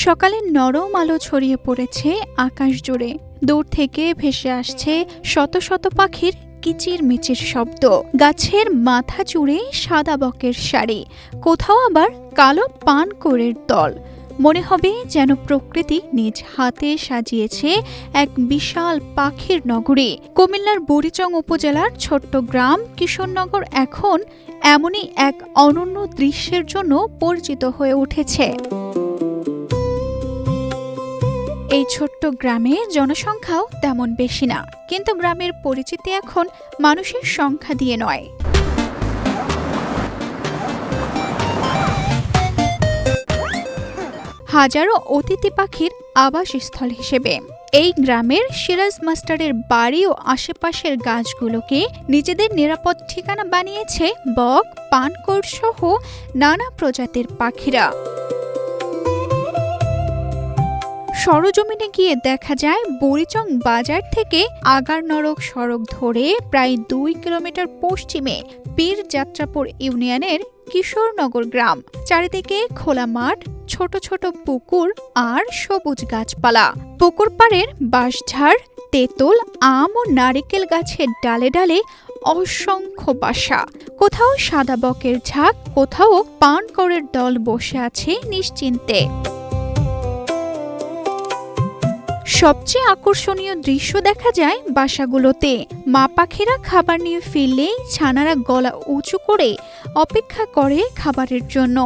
সকালের নরম আলো ছড়িয়ে পড়েছে আকাশ জুড়ে। দূর থেকে ভেসে আসছে শত শত পাখির কিচিরমিচির শব্দ। গাছের মাথা জুড়ে সাদা বকের সারি, কোথাও আবার কালো পানকৌড়ির দল। মনে হবে যেন প্রকৃতি নিজ হাতে সাজিয়েছে এক বিশাল পাখির নগরী। কুমিল্লার বুড়িচং উপজেলার ছোট্ট গ্রাম কিশোরনগর এখন এমনই এক অনন্য দৃশ্যের জন্য পরিচিত হয়ে উঠেছে। এই ছোট্ট গ্রামে জনসংখ্যাও তেমন বেশি না, কিন্তু গ্রামের পরিচিতি এখন মানুষের সংখ্যা দিয়ে নয়, হাজারো অতিথি পাখির আবাসস্থল হিসেবে। এই গ্রামের সিরাজ মাস্টারের বাড়ি ও আশেপাশের গাছগুলোকে নিজেদের নিরাপদ ঠিকানা বানিয়েছে বক, পানকৌড় সহ নানা প্রজাতির পাখিরা। সরজমিনে গিয়ে দেখা যায় বুড়িচং বাজার থেকে আগারনরক সড়ক ধরে প্রায় 2 কিলোমিটার পশ্চিমে পীর যাত্রাপুর ইউনিয়নের কিশোরনগর গ্রাম। চারিদিকে খোলা মাঠ, ছোট ছোট পুকুর আর সবুজ গাছপালা। পুকুর পাড়ের বাঁশঝাড়, তেঁতুল, আম ও নারিকেল গাছের ডালে ডালে অসংখ্য বাসা। কোথাও সাদা বকের ঝাঁক, কোথাও পানকৌড়ের দল বসে আছে নিশ্চিন্তে। সবচেয়ে আকর্ষণীয় দৃশ্য দেখা যায় বাসাগুলোতে। মা পাখিরা খাবার নিয়ে ফিরলেই ছানারা গলা উঁচু করে অপেক্ষা করে খাবারের জন্য।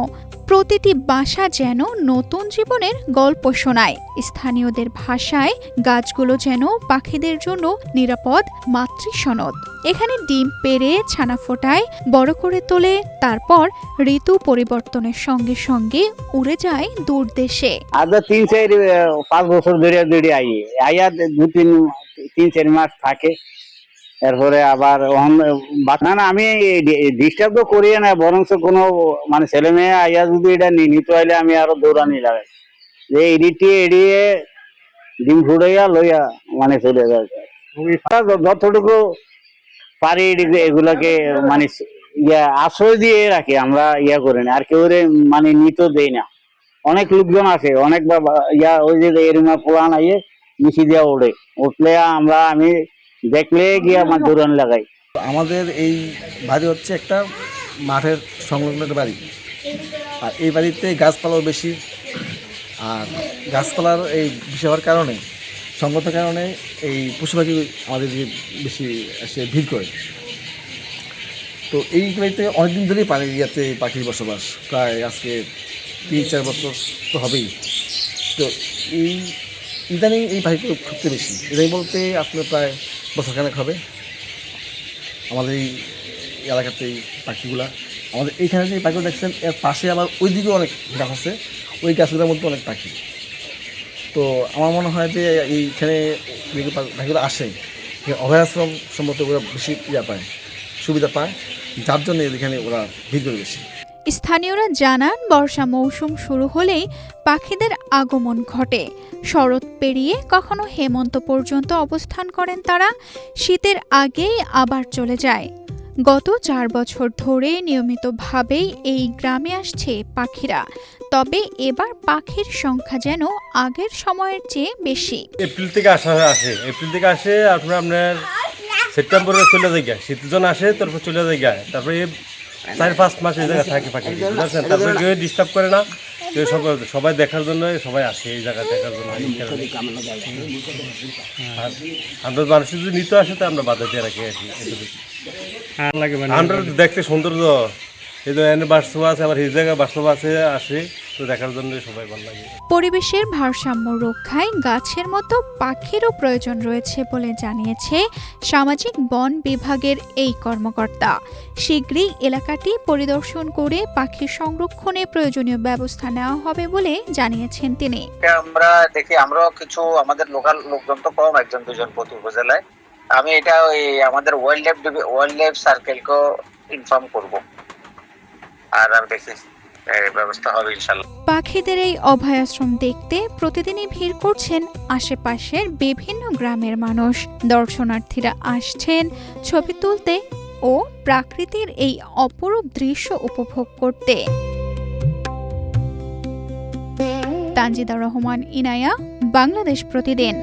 প্রতিটি বাসা যেন নতুন জীবনের গল্প শোনায়। স্থানীয়দের ভাষায় গাছগুলো যেন পাখিদের জন্য নিরাপদ মাতৃসনদ। এখানে ডিম পেড়ে ছানা ফোটায়, বড় করে তোলে, তারপর ঋতু পরিবর্তনের সঙ্গে সঙ্গে উড়ে যায় দূর দেশে। আজ 3-4-5 বছর ধরে আইয়া 2-3 মাস থাকে, এরপরে আবার না আমি ডিস্টার্ব তো করি না, বরং কোনো মানে ছেলে মেয়ে আইয়া যদি এটা নিতে হইলে আমি আরো দৌড়ানি লাগাই যে এড়িয়ে ডিম ফুটাইয়া লইয়া মানে চলে যায়। যতটুকু পারি এগুলাকে মানে আশ্রয় দিয়ে রাখি, আমরা করি না, আর কেউ মানে নিতে দেই না। অনেক লোকজন আছে, অনেক ওই যে এরমা পোলান আইয়ে মিশি দিয়া উঠলে আমি দেখলে গিয়ে আমার দৌড়ান লাগাই। আমাদের এই বাড়ি হচ্ছে একটা মাঠের সংলগ্ন বাড়ি, আর এই বাড়িতে গাছপালাও বেশি। আর গাছপালার এই বেশি হওয়ার কারণে, সঙ্গত কারণে এই পশু পাখি আমাদের বেশি এসে ভিড় করে। তো এই বাড়িতে অনেকদিন ধরেই পাখির বসবাস, প্রায় আজকে 3-4 বছর তো হবেই। তো এই ইদানিং এই পাখিগুলো সবচেয়ে বেশি, এটাই বলতে আসলে প্রায় বছরখানেক হবে আমাদের এই এলাকাতে এই পাখিগুলা। আমাদের এইখানে যে পাখিগুলো দেখছেন, এর পাশে আবার ওই দিকেও অনেক গাছ আছে, ওই গাছগুলোর মধ্যে অনেক পাখি। তো আমার মনে হয় যে এইখানে পাখিগুলো আসে, অভয়াশ্রম সম্মত ওরা বেশি পায়, সুবিধা পায়, যার জন্য এখানে ওরা ভিড় করে বেশি। স্থানীয়রা জানান, বর্ষা মৌসুম শুরু হলেই পাখিদের আগমন ঘটে। শরৎ পেরিয়ে কখনো হেমন্ত পর্যন্ত অবস্থান করেন তারা, শীতের আগেই আবার চলে যায়। গত 4 বছর ধরে নিয়মিতভাবেই এই গ্রামে আসছে পাখিরা, তবে এবার পাখির সংখ্যা যেন আগের সময়ের চেয়ে বেশি। এপ্রিল থেকে আসে, আপনার সেপ্টেম্বরে চলে যায়, শীতজন আসে, তারপর চলে যায়, তারপরে 4-5 মাস এই জায়গায় থাকে পাখি, বুঝতে, তারপরে কেউ ডিস্টার্ব করে না, কেউ সবাই দেখার জন্য সবাই আসে এই জায়গা দেখার জন্য। আর আমরা মানুষ যদি নিতে আসে তো আমরা বাধা দিয়ে রাখি আর কি। আমরা দেখতে সৌন্দর্য, এই যে বাস্তব আছে, আবার এই জায়গায় বাস্তব আছে, আসে তো দেখার জন্য সবাই ভালো লাগে। পরিবেশের ভারসাম্য রক্ষায় গাছের মতো পাখিরও প্রয়োজন রয়েছে বলে জানিয়েছে সামাজিক বন বিভাগের এই কর্মকর্তা। শীঘ্রই এলাকাটি পরিদর্শন করে পাখি সংরক্ষণে প্রয়োজনীয় ব্যবস্থা নেওয়া হবে বলে জানিয়েছেন তিনি। আমরা দেখি, আমরাও কিছু আমাদের লোকাল লোকজন তো কম, 1-2 জন প্রতি উপজেলায়। আমি এটা ওই আমাদের ওয়াইল্ড লাইফ সার্কেলকে ইনফর্ম করব, আর দেখি ব্যবস্থা হবে ইনশাআল্লাহ। পাখিদের এই অভয়াশ্রম দেখতে প্রতিদিনই ভিড় করছেন আশেপাশের বিভিন্ন গ্রামের মানুষ। দর্শনার্থীরা আসছেন ছবি তুলতে ও প্রকৃতির এই অপরূপ দৃশ্য উপভোগ করতে। তানজিদা রহমান ইনায়া, বাংলাদেশ প্রতিদিন।